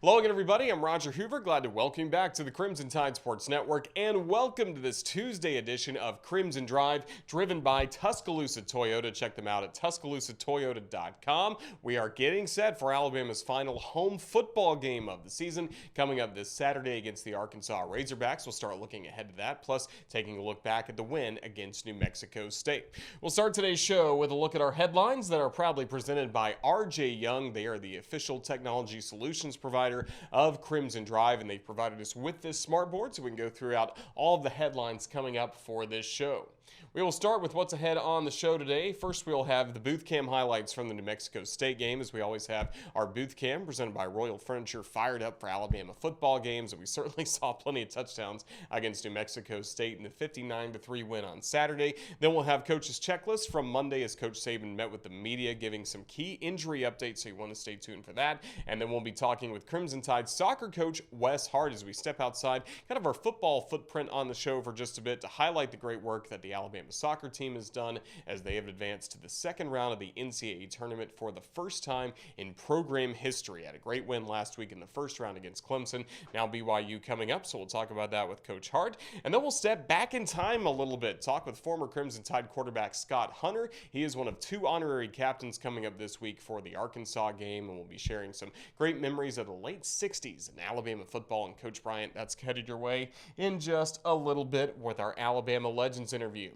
Hello again, everybody. I'm Roger Hoover. Glad to welcome you back to the Crimson Tide Sports Network, and welcome to this Tuesday edition of Crimson Drive, driven by Tuscaloosa Toyota. Check them out at TuscaloosaToyota.com. We are getting set for Alabama's final home football game of the season, coming up this Saturday against the Arkansas Razorbacks. We'll start looking ahead to that, plus taking a look back at the win against New Mexico State. We'll start today's show with a look at our headlines that are proudly presented by RJ Young. They are the official technology solutions provider of Crimson Drive, and they've provided us with this smart board so we can go throughout all of the headlines coming up for this show. We will start with what's ahead on the show today. First, we'll have the booth cam highlights from the New Mexico State game, as we always have our booth cam presented by Royal Furniture fired up for Alabama football games, and we certainly saw plenty of touchdowns against New Mexico State in the 59-3 win on Saturday. Then we'll have Coach's Checklist from Monday as Coach Saban met with the media, giving some key injury updates, so you want to stay tuned for that. And then we'll be talking with Crimson Tide soccer coach Wes Hart as we step outside kind of our football footprint on the show for just a bit to highlight the great work that the Alabama soccer team has done as they have advanced to the second round of the NCAA tournament for the first time in program history. Had a great win last week in the first round against Clemson. Now BYU coming up, so we'll talk about that with Coach Hart. And then we'll step back in time a little bit, talk with former Crimson Tide quarterback Scott Hunter. He is one of two honorary captains coming up this week for the Arkansas game, and we'll be sharing some great memories of the late 60s in Alabama football. And Coach Bryant, that's headed your way in just a little bit with our Alabama Legends interview.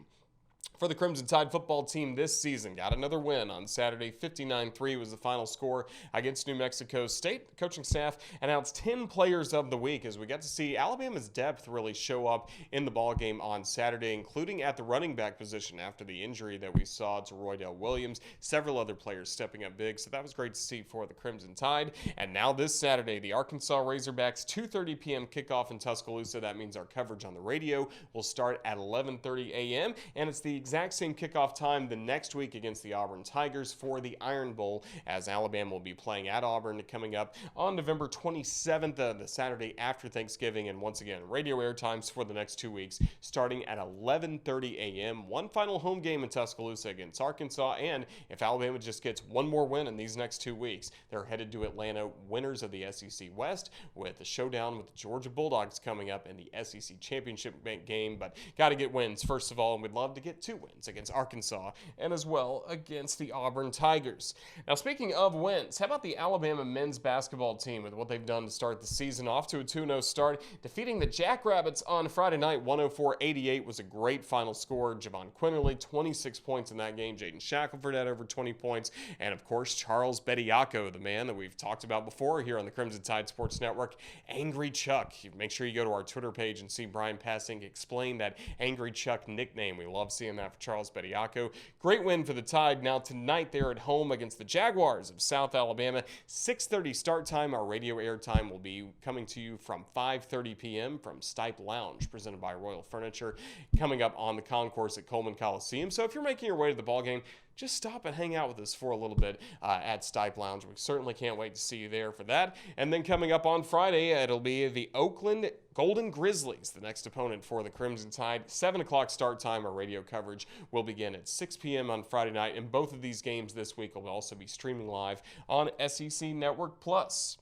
For the Crimson Tide football team this season, got another win on Saturday. 59-3 was the final score against New Mexico State. The coaching staff announced 10 players of the week as we got to see Alabama's depth really show up in the ballgame on Saturday, including at the running back position after the injury that we saw to Roydell Williams. Several other players stepping up big, so that was great to see for the Crimson Tide. And now this Saturday, the Arkansas Razorbacks, 2:30 p.m. kickoff in Tuscaloosa. That means our coverage on the radio will start at 11:30 a.m., and it's the exact same kickoff time the next week against the Auburn Tigers for the Iron Bowl, as Alabama will be playing at Auburn coming up on November 27th, the Saturday after Thanksgiving. And once again, radio air times for the next 2 weeks starting at 11:30 a.m. One final home game in Tuscaloosa against Arkansas, and if Alabama just gets one more win in these next 2 weeks, they're headed to Atlanta, winners of the SEC West, with a showdown with the Georgia Bulldogs coming up in the SEC Championship game. But got to get wins first of all, and we'd love to get 2 wins against Arkansas and as well against the Auburn Tigers. Now, speaking of wins, how about the Alabama men's basketball team with what they've done to start the season? Off to a 2-0 start, defeating the Jackrabbits on Friday night. 104-88 was a great final score. Javon Quinterly, 26 points in that game. Jaden Shackelford had over 20 points. And, of course, Charles Bediako, the man that we've talked about before here on the Crimson Tide Sports Network, Angry Chuck. Make sure you go to our Twitter page and see Brian Passing explain that Angry Chuck nickname. We love seeing that for Charles Bediako. Great win for the Tide. Now tonight they're at home against the Jaguars of South Alabama. 6:30 start time. Our radio air time will be coming to you from 5:30 p.m. from Stipe Lounge, presented by Royal Furniture, coming up on the concourse at Coleman Coliseum. So if you're making your way to the ballgame, just stop and hang out with us for a little bit at Stipe Lounge. We certainly can't wait to see you there for that. And then coming up on Friday, it'll be the Oakland Golden Grizzlies, the next opponent for the Crimson Tide. 7 o'clock start time. Our radio coverage will begin at 6 p.m. on Friday night. And both of these games this week will also be streaming live on SEC Network Plus.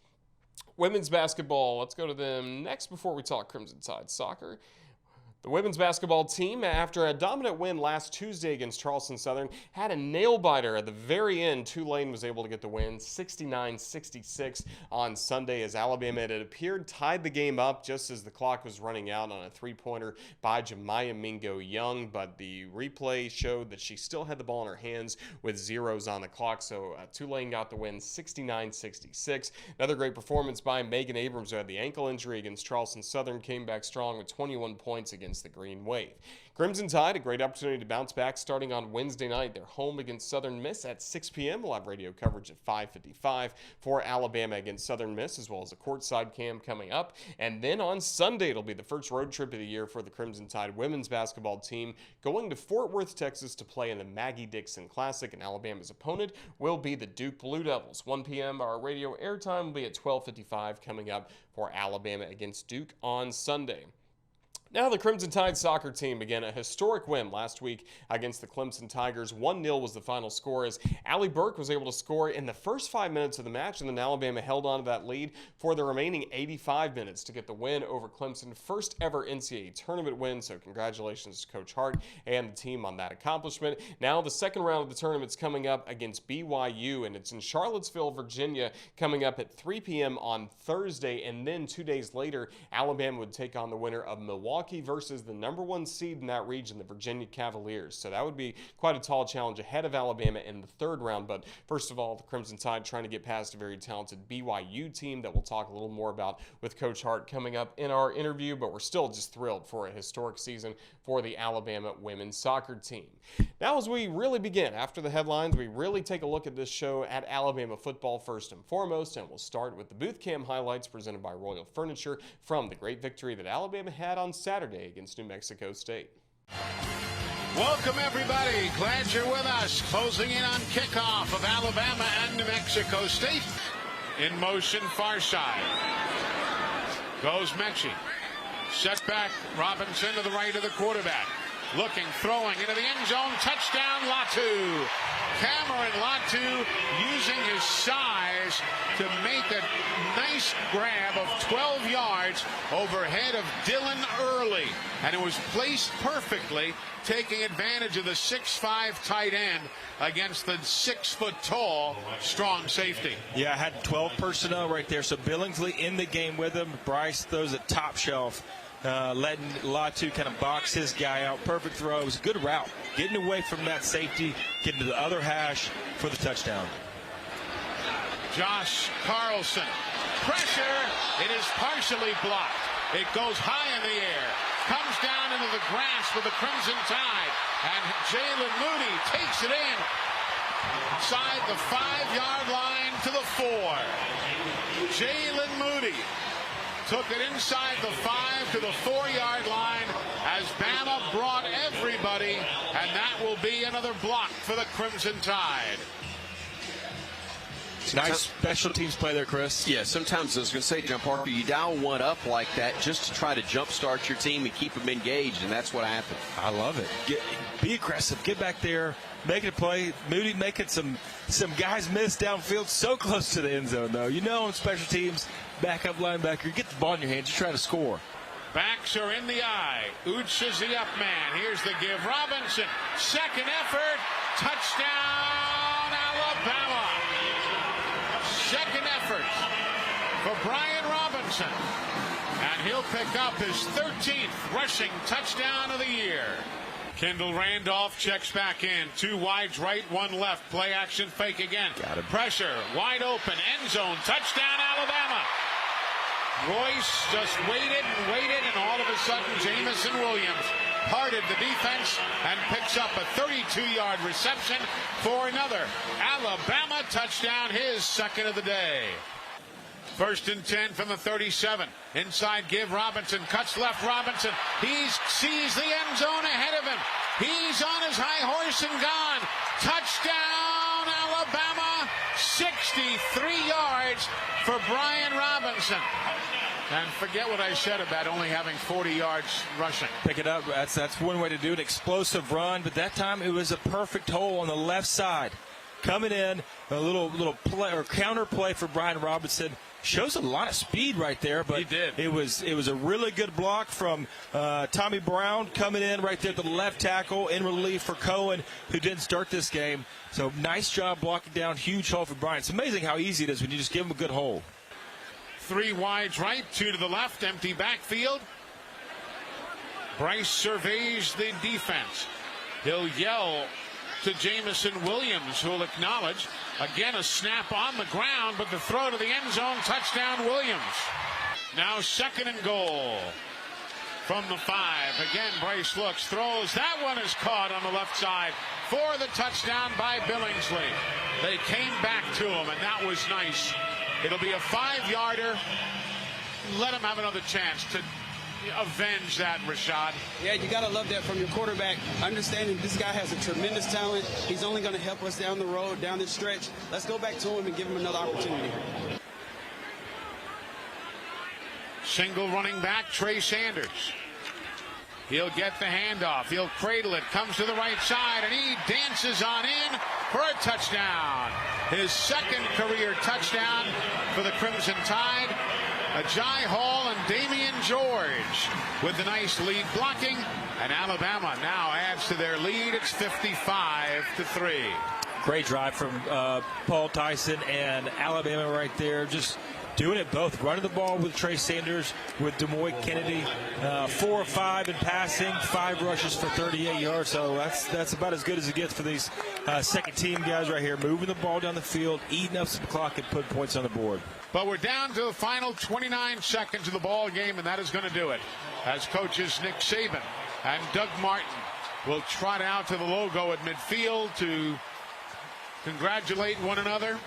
Women's basketball, let's go to them next before we talk Crimson Tide soccer. The women's basketball team, after a dominant win last Tuesday against Charleston Southern, had a nail-biter at the very end. Tulane was able to get the win, 69-66 on Sunday, as Alabama, it appeared, tied the game up just as the clock was running out on a three-pointer by Jemiah Mingo Young, but the replay showed that she still had the ball in her hands with zeros on the clock, so Tulane got the win, 69-66. Another great performance by Megan Abrams, who had the ankle injury against Charleston Southern, came back strong with 21 points against the Green Wave. Crimson Tide, a great opportunity to bounce back starting on Wednesday night. They're home against Southern Miss at 6 p.m. We'll have radio coverage at 5:55 for Alabama against Southern Miss, as well as a courtside cam coming up. And then on Sunday, it'll be the first road trip of the year for the Crimson Tide women's basketball team, going to Fort Worth, Texas to play in the Maggie Dixon Classic, and Alabama's opponent will be the Duke Blue Devils. 1 p.m. Our radio airtime will be at 12:55 coming up for Alabama against Duke on Sunday. Now the Crimson Tide soccer team began a historic win last week against the Clemson Tigers. 1-0 was the final score as Burke was able to score in the first 5 minutes of the match, and then Alabama held on to that lead for the remaining 85 minutes to get the win over Clemson. First ever NCAA tournament win, so congratulations to Coach Hart and the team on that accomplishment. Now the second round of the tournament's coming up against BYU, and it's in Charlottesville, Virginia, coming up at 3 p.m. on Thursday, and then 2 days later, Alabama would take on the winner of Milwaukee versus the number 1 seed in that region, the Virginia Cavaliers. So that would be quite a tall challenge ahead of Alabama in the third round. But first of all, the Crimson Tide trying to get past a very talented BYU team that we'll talk a little more about with Coach Hart coming up in our interview. But we're still just thrilled for a historic season for the Alabama women's soccer team. Now, as we really begin after the headlines, we really take a look at this show at Alabama football first and foremost, and we'll start with the booth cam highlights presented by Royal Furniture from the great victory that Alabama had on Saturday against New Mexico State. Welcome, everybody. Glad you're with us. Closing in on kickoff of Alabama and New Mexico State. In motion, far side. Goes Mechie. Set back, Robinson to the right of the quarterback. Looking, throwing into the end zone. Touchdown, Latu. Cameron Latu using his size to make a nice grab of 12 yards overhead of Dylan Early. And it was placed perfectly, taking advantage of the 6'5" tight end against the 6-foot-tall strong safety. Yeah, I had 12 personnel right there. So Billingsley in the game with him. Bryce throws it top shelf. Letting Latu kind of box his guy out. Perfect throw. It was a good route. Getting away from that safety, getting to the other hash for the touchdown. Josh Carlson. Pressure. It is partially blocked. It goes high in the air. Comes down into the grass for the Crimson Tide. And Jalen Moody takes it in. Inside the 5-yard line to the 4. Jalen Moody took it inside the 5 to the 4-yard line as Bama brought everybody, and that will be another block for the Crimson Tide. Nice special teams play there, Chris. Yeah, sometimes I was going to say, John Parker, you dial one up like that just to try to jumpstart your team and keep them engaged, and that's what happened. I love it. Be aggressive. Get back there. Make it a play. Moody making some guys miss downfield. So close to the end zone, though. You know, on special teams, backup linebacker, get the ball in your hands. You're trying to score. Backs are in the eye. Ooch is the up man. Here's the give. Robinson. Second effort. Touchdown, Alabama. Second effort for Brian Robinson. And he'll pick up his 13th rushing touchdown of the year. Kendall Randolph checks back in. 2 wides right, 1 left. Play action fake again. Got it. Pressure. Wide open. End zone. Touchdown, Alabama. Royce just waited and waited, and all of a sudden Jamison Williams parted the defense and picks up a 32-yard reception for another Alabama touchdown, his second of the day. 1st and 10 from the 37. Inside give. Robinson cuts left. Robinson. He sees the end zone ahead of him. He's on his high horse and gone. Touchdown, Alabama. 63 yards for Brian Robinson. And forget what I said about only having 40 yards rushing. Pick it up. That's one way to do an explosive run, but that time it was a perfect hole on the left side. Coming in, a little play or counter play for Brian Robinson. Shows a lot of speed right there, but he did. It was a really good block from Tommy Brown coming in right there at the left tackle in relief for Cohen, who didn't start this game. So nice job blocking down. Huge hole for Brian. It's amazing how easy it is when you just give him a good hole. 3 wides right, 2 to the left, empty backfield. Bryce surveys the defense. He'll yell to Jamison Williams, who will acknowledge. Again, a snap on the ground, but the throw to the end zone, touchdown Williams. Now 2nd and goal from the 5. Again, Bryce looks, throws. That one is caught on the left side for the touchdown by Billingsley. They came back to him, and that was nice. It'll be a 5-yarder. Let him have another chance to avenge that, Rashad. Yeah, you got to love that from your quarterback. Understanding this guy has a tremendous talent. He's only going to help us down the road, down this stretch. Let's go back to him and give him another opportunity. Single running back, Trey Sanders. He'll get the handoff. He'll cradle it. Comes to the right side, and he dances on in for a touchdown. His second career touchdown for the Crimson Tide. Ajay Hall and Damian George with the nice lead blocking, and Alabama now adds to their lead. It's 55-3. Great drive from Paul Tyson and Alabama right there. Just doing it both, running the ball with Trey Sanders, with Demoy Kennedy, 4 of 5 in passing, 5 rushes for 38 yards. So that's about as good as it gets for these second-team guys right here, moving the ball down the field, eating up some clock, and putting points on the board. But we're down to the final 29 seconds of the ball game, and that is going to do it. As coaches Nick Saban and Doug Martin will trot out to the logo at midfield to congratulate one another.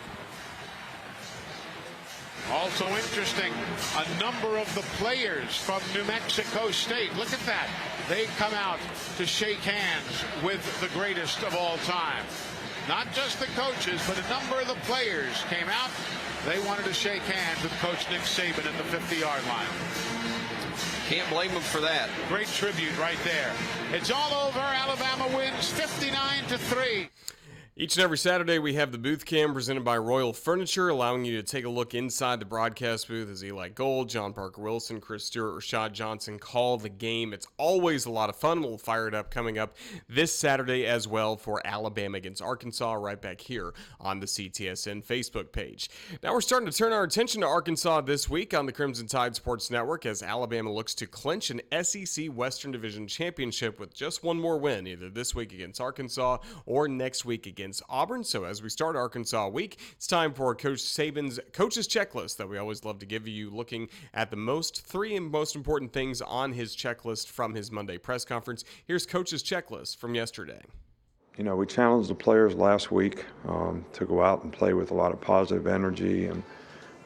Also interesting, a number of the players from New Mexico State. Look at that. They come out to shake hands with the greatest of all time. Not just the coaches, but a number of the players came out. They wanted to shake hands with Coach Nick Saban at the 50-yard line. Can't blame them for that. Great tribute right there. It's all over. Alabama wins 59-3. Each and every Saturday, we have the Booth Cam presented by Royal Furniture, allowing you to take a look inside the broadcast booth as Eli Gold, John Parker Wilson, Chris Stewart, Rashad Johnson call the game. It's always a lot of fun. We'll fire it up coming up this Saturday as well for Alabama against Arkansas right back here on the CTSN Facebook page. Now we're starting to turn our attention to Arkansas this week on the Crimson Tide Sports Network as Alabama looks to clinch an SEC Western Division championship with just one more win, either this week against Arkansas or next week against Auburn. So as we start Arkansas week, it's time for Coach Saban's coach's checklist that we always love to give you, looking at the three most important things on his checklist from his Monday press conference. Here's Coach's checklist from yesterday. You know, we challenged the players last week to go out and play with a lot of positive energy, and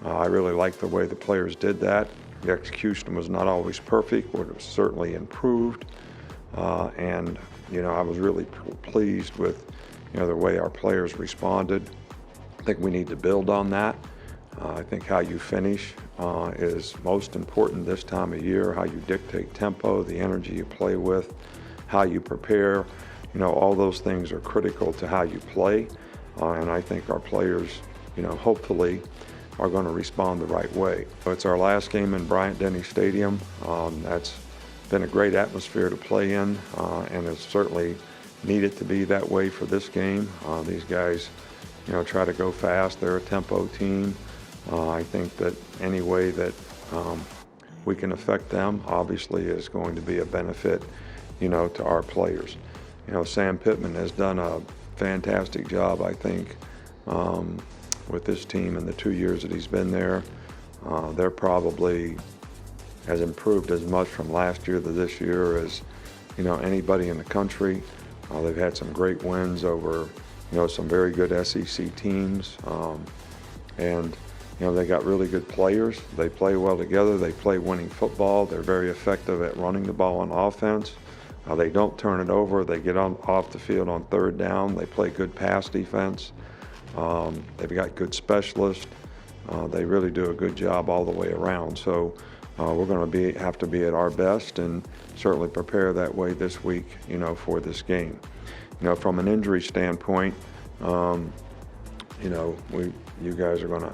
I really liked the way the players did that. The execution was not always perfect, but it was certainly improved, and you know, I was really pleased with the way our players responded. I think we need to build on that. I think how you finish is most important this time of year, how you dictate tempo, the energy you play with, how you prepare. All those things are critical to how you play. And I think our players, hopefully are going to respond the right way. So it's our last game in Bryant-Denny Stadium. That's been a great atmosphere to play in, and it's certainly needed to be that way for this game. These guys, try to go fast. They're a tempo team. I think that any way that we can affect them, obviously, is going to be a benefit, to our players. Sam Pittman has done a fantastic job, I think, with this team in the 2 years that he's been there. They're probably has improved as much from last year to this year as, anybody in the country. They've had some great wins over, some very good SEC teams. And, they got really good players. They play well together. They play winning football. They're very effective at running the ball on offense. They don't turn it over. They get off the field on third down. They play good pass defense. They've got good specialists. They really do a good job all the way around. So we're going to have to be at our best and certainly prepare that way this week, for this game. From an injury standpoint, you guys are going to,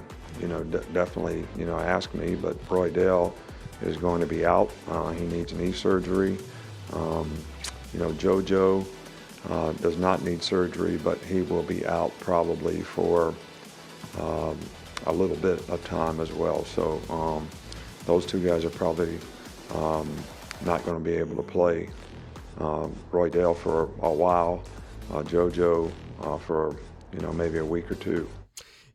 definitely, ask me, but Roy Dale is going to be out. He needs knee surgery. JoJo does not need surgery, but he will be out probably for a little bit of time as well. So those two guys are probably not going to be able to play. Roy Dale for a while, JoJo for maybe a week or two.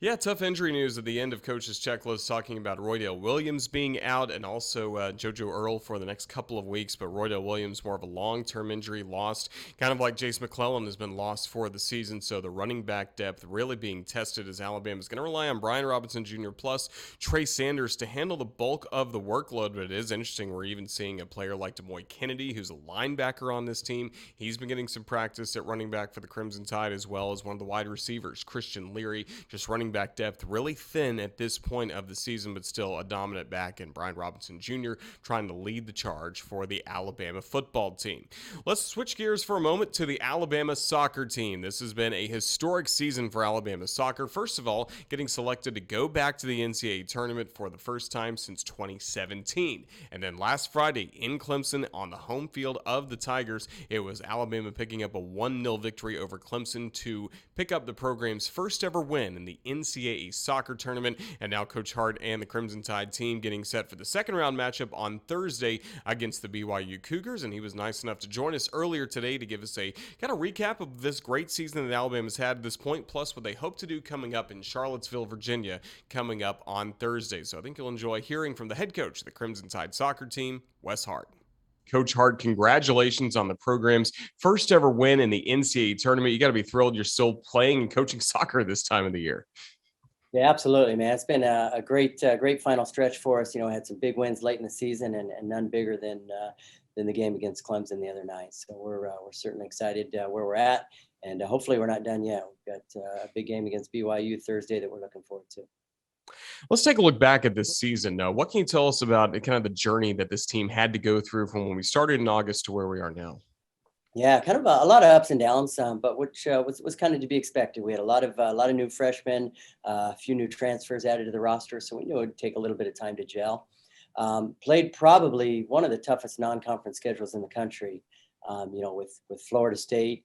Yeah, tough injury news at the end of Coach's checklist, talking about Roydale Williams being out and also JoJo Earle for the next couple of weeks, but Roydale Williams more of a long-term injury, lost, kind of like Jace McClellan has been lost for the season, so the running back depth really being tested as Alabama's going to rely on Brian Robinson Jr. plus Trey Sanders to handle the bulk of the workload, but it is interesting. We're even seeing a player like Demoy Kennedy, who's a linebacker on this team. He's been getting some practice at running back for the Crimson Tide, as well as one of the wide receivers, Christian Leary, just running running back depth really thin at this point of the season, but still a dominant back in Brian Robinson Jr. trying to lead the charge for the Alabama football team. Let's switch gears for a moment to the Alabama soccer team. This has been a historic season for Alabama soccer. First of all, getting selected to go back to the NCAA tournament for the first time since 2017. And then last Friday in Clemson on the home field of the Tigers, it was Alabama picking up a 1-0 victory over Clemson to pick up the program's first ever win in the NCAA soccer tournament. And now Coach Hart and the Crimson Tide team getting set for the second round matchup on Thursday against the BYU Cougars. And he was nice enough to join us earlier today to give us a kind of recap of this great season that Alabama's had at this point, plus what they hope to do coming up in Charlottesville, Virginia, coming up on Thursday. So I think you'll enjoy hearing from the head coach of the Crimson Tide soccer team, Wes Hart. Coach Hart, congratulations on the program's first ever win in the NCAA tournament. You got to be thrilled you're still playing and coaching soccer this time of the year. Yeah, absolutely, man. It's been a great final stretch for us. Had some big wins late in the season, and none bigger than the game against Clemson the other night. So we're certainly excited where we're at, and hopefully we're not done yet. We've got a big game against BYU Thursday that we're looking forward to. Let's take a look back at this season. What can you tell us about kind of the journey that this team had to go through from when we started in August to where we are now? Yeah, kind of a lot of ups and downs, but which was kind of to be expected. We had a lot of new freshmen, a few new transfers added to the roster, so we knew it would take a little bit of time to gel. Played probably one of the toughest non-conference schedules in the country, with Florida State,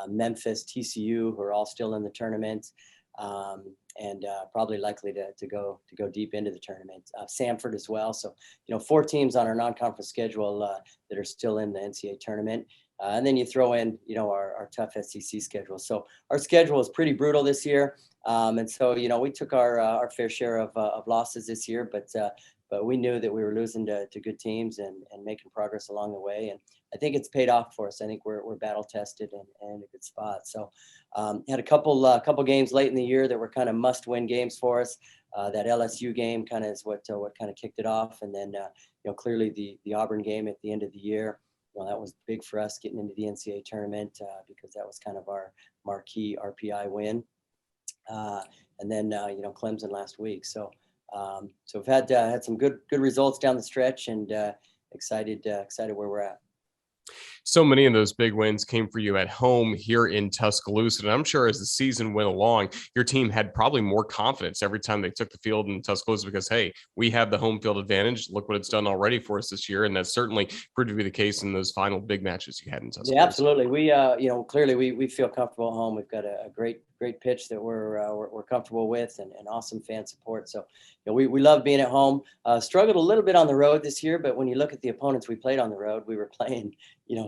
Memphis, TCU, who are all still in the tournament. And probably likely to go deep into the tournament. Samford as well. So, 4 teams on our non-conference schedule that are still in the NCAA tournament. And then you throw in, our tough SEC schedule. So our schedule is pretty brutal this year. And so, we took our fair share of losses this year, but we knew that we were losing to good teams and making progress along the way. And I think it's paid off for us. I think we're battle tested and in a good spot. So had a couple games late in the year that were kind of must win games for us. That LSU game kind of is what kind of kicked it off. And then, clearly the Auburn game at the end of the year, that was big for us getting into the NCAA tournament because that was kind of our marquee RPI win. And then, Clemson last week. So we've had some good results down the stretch, and excited where we're at. So many of those big wins came for you at home here in Tuscaloosa. And I'm sure as the season went along, your team had probably more confidence every time they took the field in Tuscaloosa because, hey, we have the home field advantage. Look what it's done already for us this year. And that's certainly proved to be the case in those final big matches you had in Tuscaloosa. Yeah, absolutely. We, clearly we feel comfortable at home. We've got a great pitch that we're comfortable with and awesome fan support. So, we love being at home. Struggled a little bit on the road this year, but when you look at the opponents we played on the road, we were playing,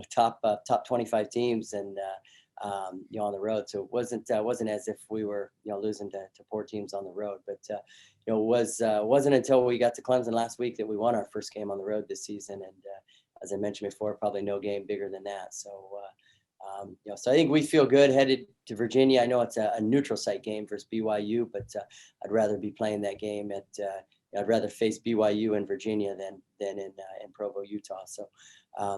top 25 teams and on the road. So it wasn't as if we were losing to poor teams on the road. But it wasn't until we got to Clemson last week that we won our first game on the road this season. And as I mentioned before, probably no game bigger than that. So so I think we feel good headed to Virginia. I know it's a neutral site game versus BYU, but I'd rather be playing that game at. I'd rather face BYU in Virginia than in Provo, Utah. So,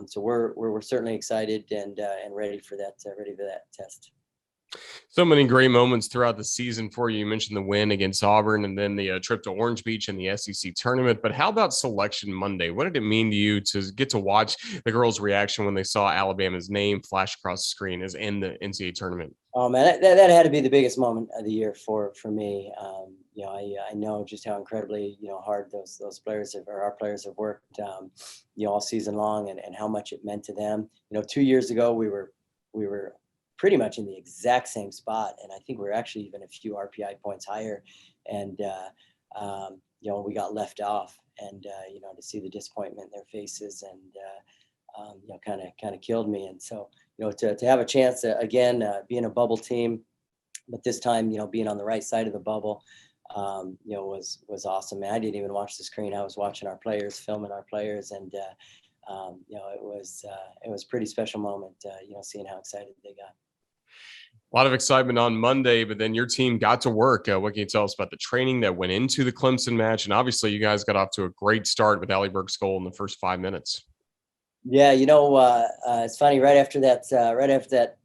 so we're certainly excited and ready for that test. So many great moments throughout the season for you. You mentioned the win against Auburn and then the trip to Orange Beach and the SEC tournament. But how about Selection Monday? What did it mean to you to get to watch the girls' reaction when they saw Alabama's name flash across the screen as in the NCAA tournament? Oh man, that had to be the biggest moment of the year for me. I know just how incredibly hard those players our players have worked all season long and how much it meant to them. 2 years ago we were pretty much in the exact same spot, and I think we're actually even a few RPI points higher, and we got left off, and to see the disappointment in their faces and kind of killed me. And so to have a chance to, again being a bubble team, but this time being on the right side of the bubble was awesome. Man, I didn't even watch the screen. I was watching our players, filming our players, and it was a pretty special moment seeing how excited they got. A lot of excitement on Monday, but then your team got to work. What can you tell us about the training that went into the Clemson match? And obviously you guys got off to a great start with Allie Burke's goal in the first 5 minutes. Yeah, it's funny. Right after that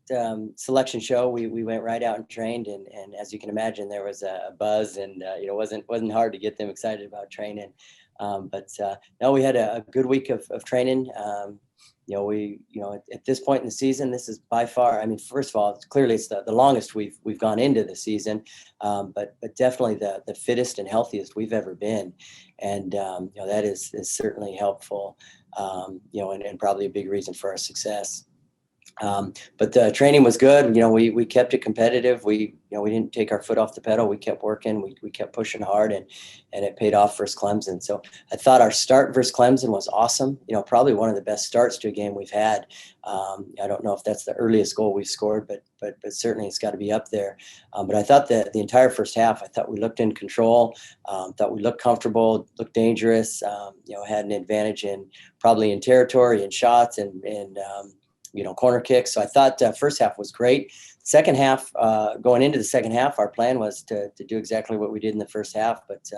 selection show, we went right out and trained, and as you can imagine, there was a buzz, and it wasn't hard to get them excited about training. But no, we had a good week of training. At this point in the season, this is by far. I mean, first of all, clearly it's the longest we've gone into the season, but definitely the fittest and healthiest we've ever been, and that is certainly helpful. And probably a big reason for our success. But the training was good. We kept it competitive. We didn't take our foot off the pedal. We kept working. We kept pushing hard, and it paid off versus Clemson. So I thought our start versus Clemson was awesome. Probably one of the best starts to a game we've had. I don't know if that's the earliest goal we've scored, but certainly it's got to be up there. But I thought that the entire first half, I thought we looked in control. Thought we looked comfortable, looked dangerous. Had an advantage probably in territory and shots and corner kicks. So I thought first half was great. Second half, going into the second half, our plan was to do exactly what we did in the first half, but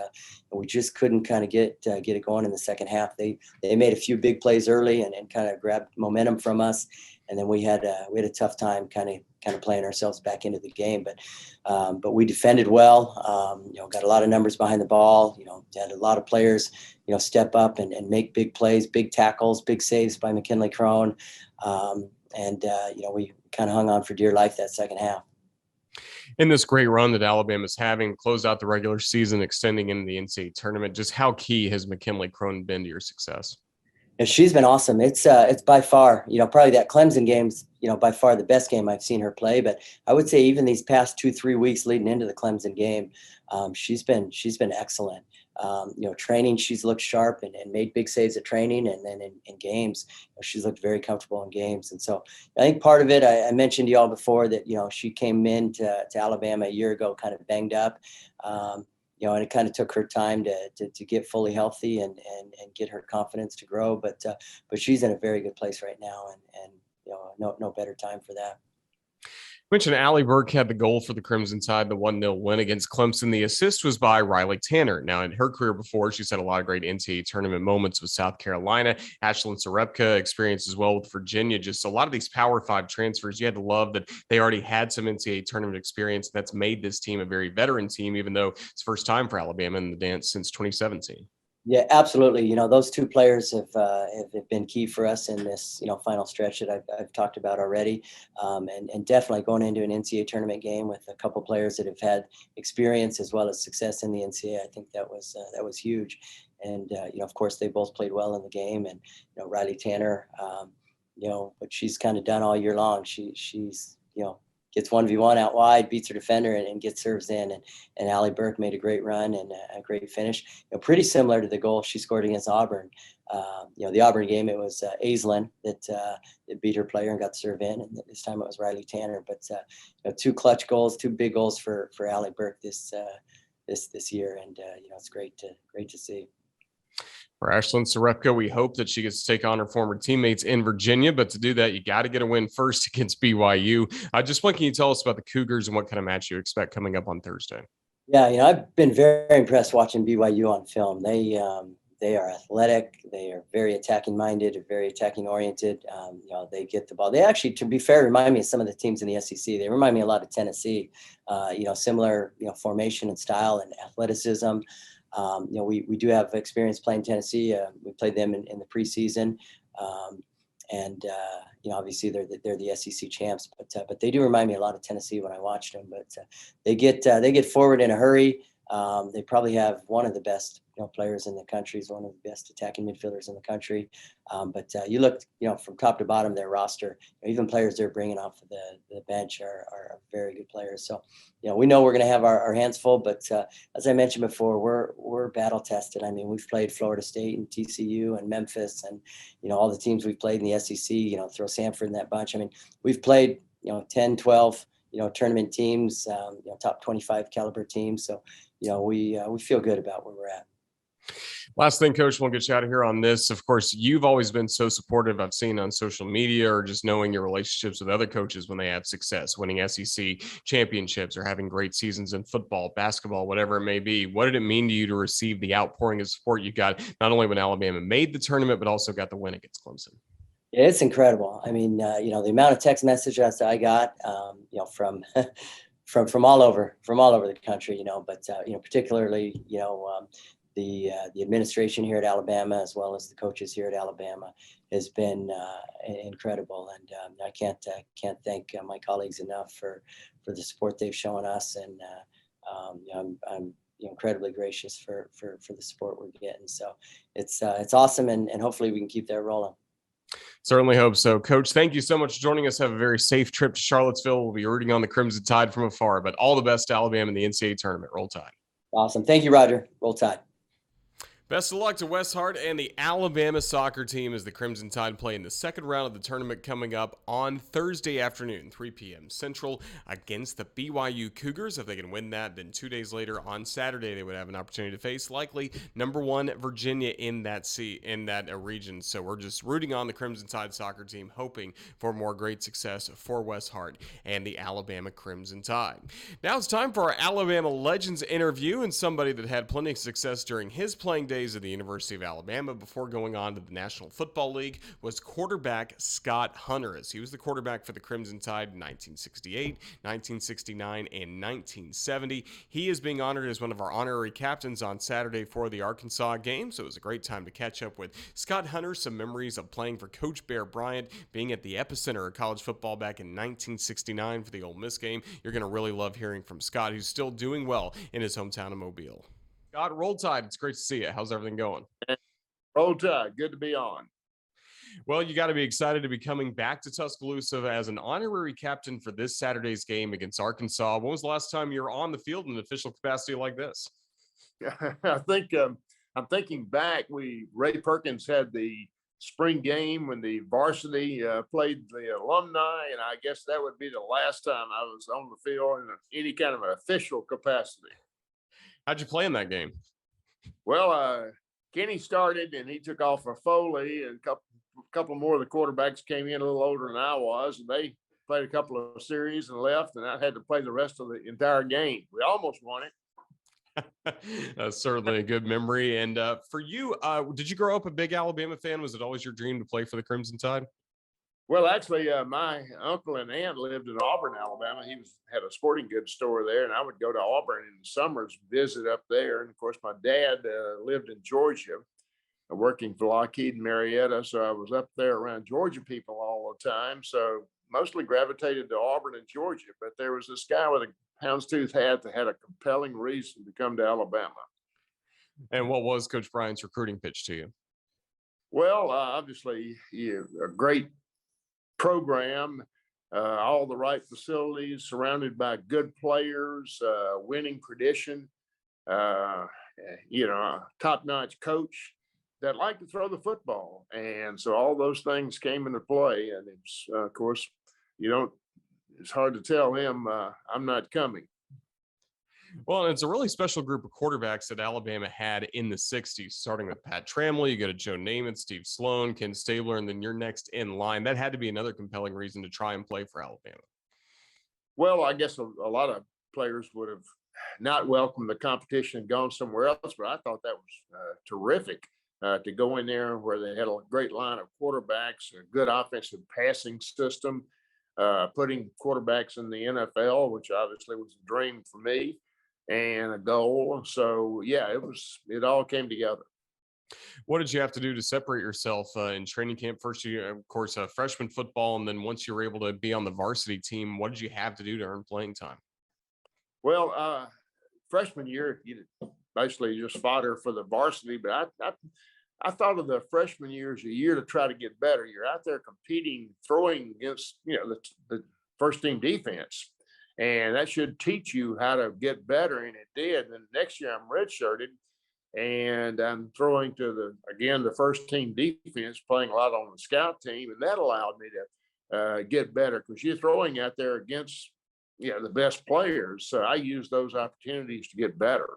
we just couldn't kind of get it going in the second half. They made a few big plays early and kind of grabbed momentum from us, and then we had a tough time kind of playing ourselves back into the game. But we defended well. Got a lot of numbers behind the ball. Had a lot of players step up and make big plays, big tackles, big saves by McKinley Crone. We kind of hung on for dear life that second half. In this great run that Alabama's having, close out the regular season, extending into the NCAA tournament, just how key has McKinley Crone been to your success? Yeah, she's been awesome. It's by far, probably that Clemson game's, by far the best game I've seen her play. But I would say even these past 2-3 weeks leading into the Clemson game, she's been excellent. Training, she's looked sharp and made big saves at training, and then in games, she's looked very comfortable in games. And so I think part of it, I mentioned to y'all before that, she came in to Alabama a year ago kind of banged up, and it kind of took her time to get fully healthy and get her confidence to grow. But she's in a very good place right now, and no better time for that. Mentioned Allie Burke had the goal for the Crimson Tide, the 1-0 win against Clemson. The assist was by Riley Tanner. Now, in her career before, she's had a lot of great NCAA tournament moments with South Carolina. Ashlyn Sarepka experience as well with Virginia. Just a lot of these Power 5 transfers, you had to love that they already had some NCAA tournament experience. That's made this team a very veteran team, even though it's first time for Alabama in the dance since 2017. Yeah, absolutely. Those two players have been key for us in this, final stretch that I've talked about already. And definitely going into an NCAA tournament game with a couple players that have had experience as well as success in the NCAA, I think that was huge. And, of course, they both played well in the game. And, Riley Tanner, what she's kind of done all year long, she's gets 1v1 out wide, beats her defender, and gets serves in. And Allie Burke made a great run and a great finish. Pretty similar to the goal she scored against Auburn. The Auburn game, it was Aislinn that beat her player and got the serve in. And this time it was Riley Tanner. But two clutch goals, two big goals for Allie Burke this year. And, it's great to see. For Ashlyn Sarepka, we hope that she gets to take on her former teammates in Virginia, but to do that, you got to get a win first against BYU. Just what can you tell us about the Cougars and what kind of match you expect coming up on Thursday? Yeah, I've been very impressed watching BYU on film. They are athletic. They are very attacking minded, very attacking oriented. They get the ball. They actually, to be fair, remind me of some of the teams in the SEC. They remind me a lot of Tennessee. Similar formation and style and athleticism. We do have experience playing Tennessee. We played them in the preseason, and obviously they're the SEC champs. But they do remind me a lot of Tennessee when I watched them. But they get forward in a hurry. They probably have one of the best players in the country. Is one of the best attacking midfielders in the country. But you look from top to bottom their roster. Even players they're bringing off of the bench are very good players. So we know we're going to have our hands full. But as I mentioned before, we're battle tested. I mean, we've played Florida State and TCU and Memphis and all the teams we've played in the SEC. Throw Samford in that bunch. I mean, we've played 10, 12 tournament teams, top 25 caliber teams. So we feel good about where we're at. Last thing, Coach, we'll get you out of here on this. Of course, you've always been so supportive. I've seen on social media or just knowing your relationships with other coaches when they have success, winning SEC championships or having great seasons in football, basketball, whatever it may be. What did it mean to you to receive the outpouring of support you got, not only when Alabama made the tournament, but also got the win against Clemson? It's incredible. I mean, the amount of text messages I got, from from all over the country, but particularly, the administration here at Alabama, as well as the coaches here at Alabama, has been incredible, and I can't thank my colleagues enough for the support they've shown us, and I'm incredibly gracious for the support we're getting. So it's awesome, and hopefully we can keep that rolling. Certainly hope so. Coach, thank you so much for joining us. Have a very safe trip to Charlottesville. We'll be rooting on the Crimson Tide from afar, but all the best to Alabama in the NCAA tournament. Roll Tide. Awesome. Thank you, Roger. Roll Tide. Best of luck to Wes Hart and the Alabama soccer team as the Crimson Tide play in the second round of the tournament coming up on Thursday afternoon, 3 p.m. Central, against the BYU Cougars. If they can win that, then 2 days later on Saturday, they would have an opportunity to face likely number 1 Virginia in that region. So we're just rooting on the Crimson Tide soccer team, hoping for more great success for Wes Hart and the Alabama Crimson Tide. Now it's time for our Alabama Legends interview, and somebody that had plenty of success during his playing days at the University of Alabama before going on to the National Football League was quarterback Scott Hunter, as he was the quarterback for the Crimson Tide in 1968, 1969, and 1970. He is being honored as one of our honorary captains on Saturday for the Arkansas game, so it was a great time to catch up with Scott Hunter. Some memories of playing for Coach Bear Bryant, being at the epicenter of college football back in 1969 for the Ole Miss game. You're going to really love hearing from Scott, who's still doing well in his hometown of Mobile. Scott, Roll Tide, it's great to see you. How's everything going? Roll Tide, good to be on. Well, you got to be excited to be coming back to Tuscaloosa as an honorary captain for this Saturday's game against Arkansas. When was the last time you were on the field in an official capacity like this? I think I'm thinking back. Ray Perkins had the spring game when the varsity played the alumni, and I guess that would be the last time I was on the field in any kind of an official capacity. How'd you play in that game? Well, Kenny started, and he took off for Foley, and a couple more of the quarterbacks came in a little older than I was, and they played a couple of series and left, and I had to play the rest of the entire game. We almost won it. That's certainly a good memory. And for you, did you grow up a big Alabama fan? Was it always your dream to play for the Crimson Tide? Well, actually, my uncle and aunt lived in Auburn, Alabama. He had a sporting goods store there, and I would go to Auburn in the summers, visit up there. And of course, my dad lived in Georgia, working for Lockheed and Marietta. So I was up there around Georgia people all the time. So mostly gravitated to Auburn and Georgia. But there was this guy with a houndstooth hat that had a compelling reason to come to Alabama. And what was Coach Bryant's recruiting pitch to you? Well, obviously, a great program, all the right facilities, surrounded by good players, winning tradition, a top-notch coach that liked to throw the football. And so all those things came into play. And it's, of course, it's hard to tell him I'm not coming. Well, it's a really special group of quarterbacks that Alabama had in the 60s, starting with Pat Tramley. You go to Joe Namath, Steve Sloan, Ken Stabler, and then you're next in line. That had to be another compelling reason to try and play for Alabama. Well, I guess a lot of players would have not welcomed the competition and gone somewhere else, but I thought that was terrific to go in there where they had a great line of quarterbacks, a good offensive passing system, putting quarterbacks in the NFL, which obviously was a dream for me, and a goal. So yeah, it all came together. What did you have to do to separate yourself in training camp? First, you, of course, freshman football, and then once you were able to be on the varsity team, what did you have to do to earn playing time? Well, freshman year, you basically just fodder for the varsity, but I thought of the freshman year as a year to try to get better. You're out there competing, throwing against the first team defense. And that should teach you how to get better. And it did. And next year I'm redshirted and I'm throwing to the first team defense, playing a lot on the scout team. And that allowed me to get better because you're throwing out there against, the best players. So I used those opportunities to get better.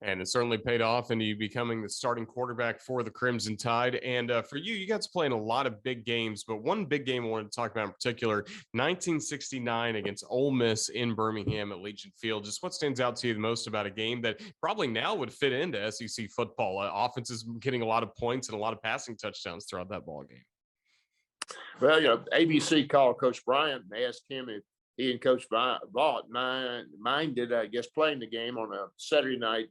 And it certainly paid off into you becoming the starting quarterback for the Crimson Tide. And for you, you got to play in a lot of big games, but one big game I wanted to talk about in particular, 1969 against Ole Miss in Birmingham at Legion Field. Just what stands out to you the most about a game that probably now would fit into SEC football? Offenses getting a lot of points and a lot of passing touchdowns throughout that ball game. Well, ABC called Coach Bryant and asked him if he and Coach Vaught minded, I guess, playing the game on a Saturday night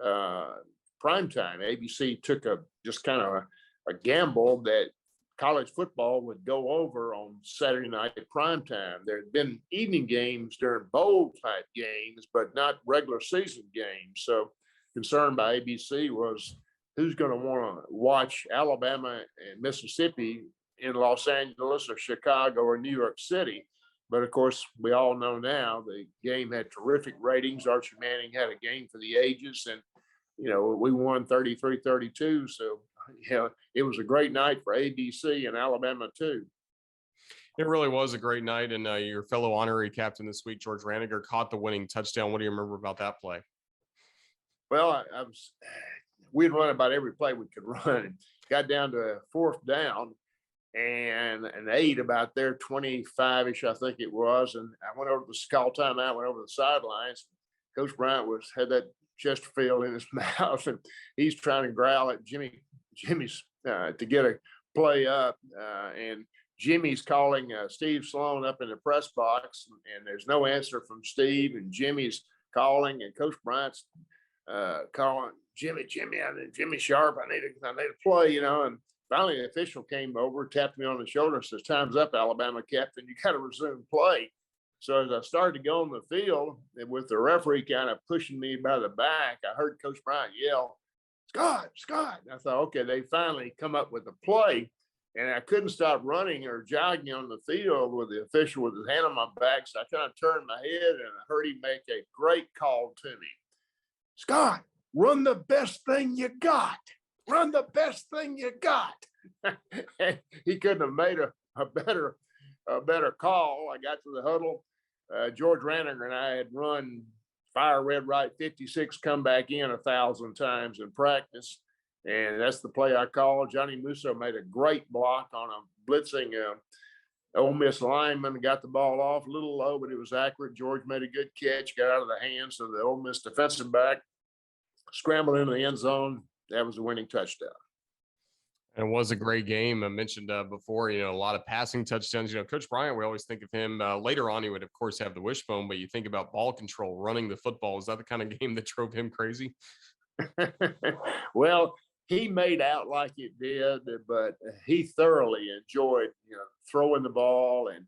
primetime. ABC took just kind of a gamble that college football would go over on Saturday night at primetime. There had been evening games during bowl type games, but not regular season games. So concern by ABC was who's going to want to watch Alabama and Mississippi in Los Angeles or Chicago or New York City. But of course, we all know now the game had terrific ratings. Archie Manning had a game for the ages, and we won 33-32. So it was a great night for ABC and Alabama too. It really was a great night, and your fellow honorary captain this week, George Reinhardt, caught the winning touchdown. What do you remember about that play? Well, we'd run about every play we could run, and got down to a fourth down and an 8 about there, 25-ish, I think it was. And I went over to the call timeout, went over to the sidelines. Coach Bryant had that Chesterfield in his mouth, and he's trying to growl at Jimmy's to get a play up. And Jimmy's calling Steve Sloan up in the press box, and there's no answer from Steve, and Jimmy's calling, and Coach Bryant's calling Jimmy, Jimmy Sharp, I need a play, and finally the official came over, tapped me on the shoulder, and says, "Time's up, Alabama captain. You got to resume play." So as I started to go on the field, and with the referee kind of pushing me by the back, I heard Coach Bryant yell, "Scott, Scott." And I thought, okay, they finally come up with a play. And I couldn't stop running or jogging on the field with the official with his hand on my back. So I kind of turned my head and I heard him make a great call to me. "Scott, run the best thing you got. Run the best thing you got." He couldn't have made a better call. I got to the huddle. George Ranniger and I had run fire red right 56, come back in 1,000 times in practice. And that's the play I called. Johnny Musso made a great block on a blitzing Ole Miss lineman, got the ball off a little low, but it was accurate. George made a good catch, got out of the hands of the Ole Miss defensive back, scrambled into the end zone. That was a winning touchdown. And it was a great game. I mentioned before, a lot of passing touchdowns. Coach Bryant, we always think of him later on. He would, of course, have the wishbone, but you think about ball control, running the football. Is that the kind of game that drove him crazy? Well, he made out like it did, but he thoroughly enjoyed, throwing the ball and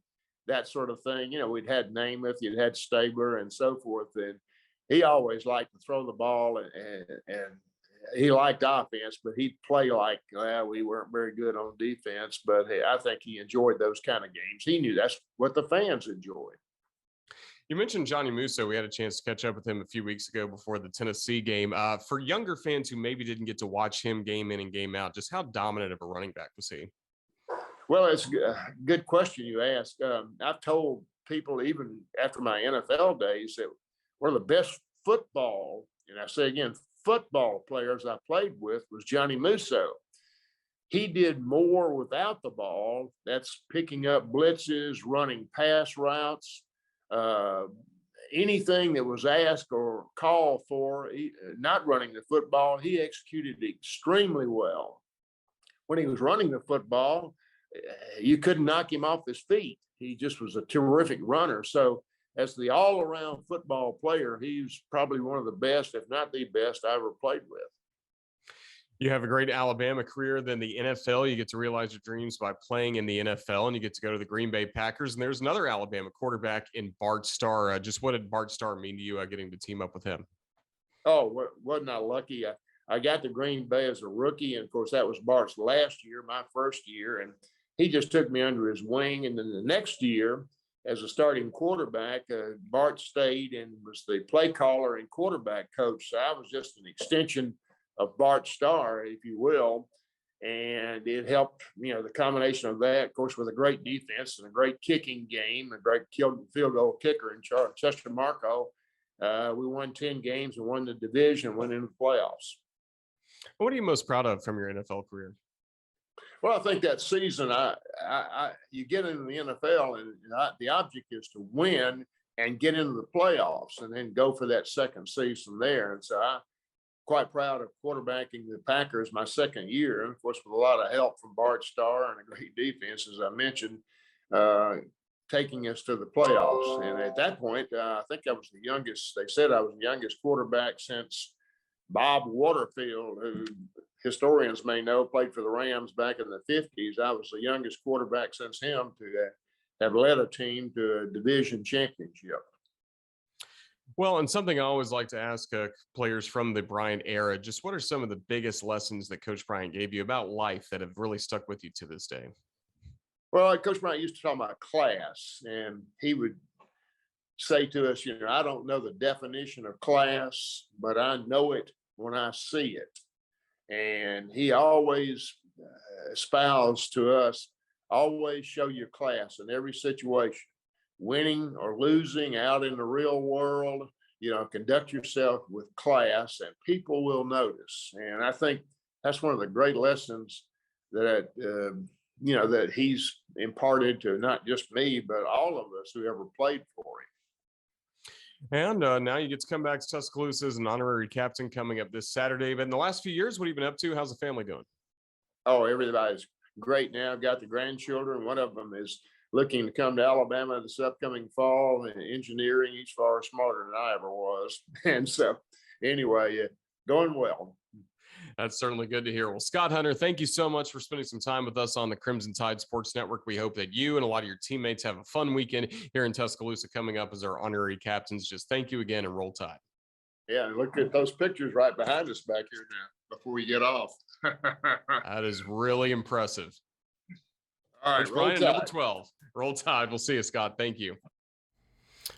that sort of thing. We'd had Namath, you'd had Stauber and so forth, and he always liked to throw the ball, and he liked offense, but he'd play like, we weren't very good on defense. But hey, I think he enjoyed those kind of games. He knew that's what the fans enjoyed. You mentioned Johnny Musso. We had a chance to catch up with him a few weeks ago before the Tennessee game. For younger fans who maybe didn't get to watch him game in and game out, just how dominant of a running back was he? Well, it's a good question you asked. I've told people even after my NFL days that one of the best football, and I say again, football players I played with was Johnny Musso. He did more without the ball. That's picking up blitzes, running pass routes, anything that was asked or called for, not running the football, he executed extremely well. When he was running the football, you couldn't knock him off his feet. He just was a terrific runner. So as the all-around football player, he's probably one of the best, if not the best, I ever played with. You have a great Alabama career, then the NFL. You get to realize your dreams by playing in the NFL, and you get to go to the Green Bay Packers. And there's another Alabama quarterback in Bart Starr. Just what did Bart Starr mean to you getting to team up with him? Oh, wasn't I lucky? I got to Green Bay as a rookie, and of course that was Bart's last year, my first year, and he just took me under his wing. And then the next year, as a starting quarterback, Bart stayed and was the play caller and quarterback coach. So I was just an extension of Bart Starr, if you will. And it helped, the combination of that, of course, with a great defense and a great kicking game, a great field goal kicker in Chester Marco. We won 10 games and won the division, went into the playoffs. What are you most proud of from your NFL career? Well, I think that season, you get into the NFL, and the object is to win and get into the playoffs, and then go for that second season there. And so, of quite proud of quarterbacking the Packers my second year, and of course with a lot of help from Bart Starr and a great defense, as I mentioned, taking us to the playoffs. And at that point, I think I was the youngest. They said I was the youngest quarterback since Bob Waterfield, who historians may know played for the Rams back in the 50s. I was the youngest quarterback since him to have led a team to a division championship. Well, and something I always like to ask players from the Bryant era, just what are some of the biggest lessons that Coach Bryant gave you about life that have really stuck with you to this day? Well, Coach Bryant used to talk about class, and he would say to us, I don't know the definition of class, but I know it when I see it. And he always espoused to us, always show your class in every situation. Winning or losing out in the real world, conduct yourself with class and people will notice. And I think that's one of the great lessons that, that he's imparted to not just me, but all of us who ever played for him. And now you get to come back to Tuscaloosa as an honorary captain coming up this Saturday. But in the last few years, what have you been up to? How's the family doing? Oh, everybody's great now. I've got the grandchildren. One of them is looking to come to Alabama this upcoming fall in engineering. He's far smarter than I ever was. And so anyway, going well. That's certainly good to hear. Well, Scott Hunter, thank you so much for spending some time with us on the Crimson Tide Sports Network. We hope that you and a lot of your teammates have a fun weekend here in Tuscaloosa coming up as our honorary captains. Just thank you again and roll Tide. Yeah, and look at those pictures right behind us back here now before we get off. That is really impressive. All right, Ryan, number 12. Roll Tide. We'll see you, Scott. Thank you.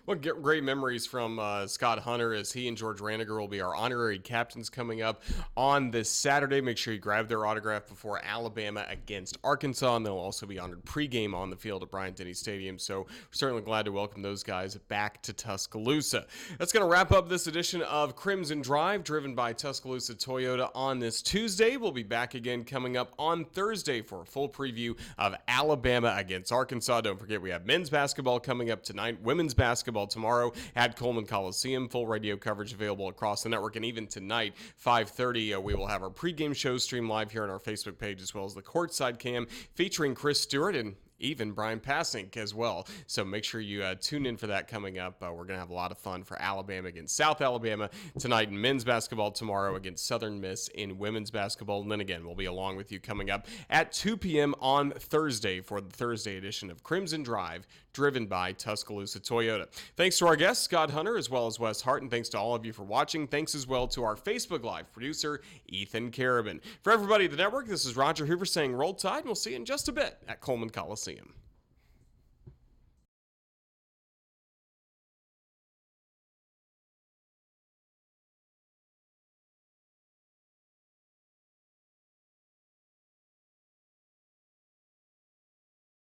Well, great memories from Scott Hunter as he and George Raniger will be our honorary captains coming up on this Saturday. Make sure you grab their autograph before Alabama against Arkansas, and they'll also be honored pregame on the field at Bryant-Denny Stadium. So we're certainly glad to welcome those guys back to Tuscaloosa. That's going to wrap up this edition of Crimson Drive, driven by Tuscaloosa Toyota on this Tuesday. We'll be back again coming up on Thursday for a full preview of Alabama against Arkansas. Don't forget, we have men's basketball coming up tonight, women's basketball tomorrow at Coleman Coliseum. Full radio coverage available across the network. And even tonight, 5:30, we will have our pregame show stream live here on our Facebook page, as well as the courtside cam featuring Chris Stewart and even Brian Passink as well. So make sure you tune in for that coming up. We're going to have a lot of fun for Alabama against South Alabama tonight, in men's basketball tomorrow against Southern Miss in women's basketball. And then again, we'll be along with you coming up at 2 p.m. on Thursday for the Thursday edition of Crimson Drive, driven by Tuscaloosa Toyota. Thanks to our guest, Scott Hunter, as well as Wes Hart, and thanks to all of you for watching. Thanks as well to our Facebook Live producer, Ethan Carabin. For everybody at the network, this is Roger Hoover saying roll Tide, and we'll see you in just a bit at Coleman Coliseum.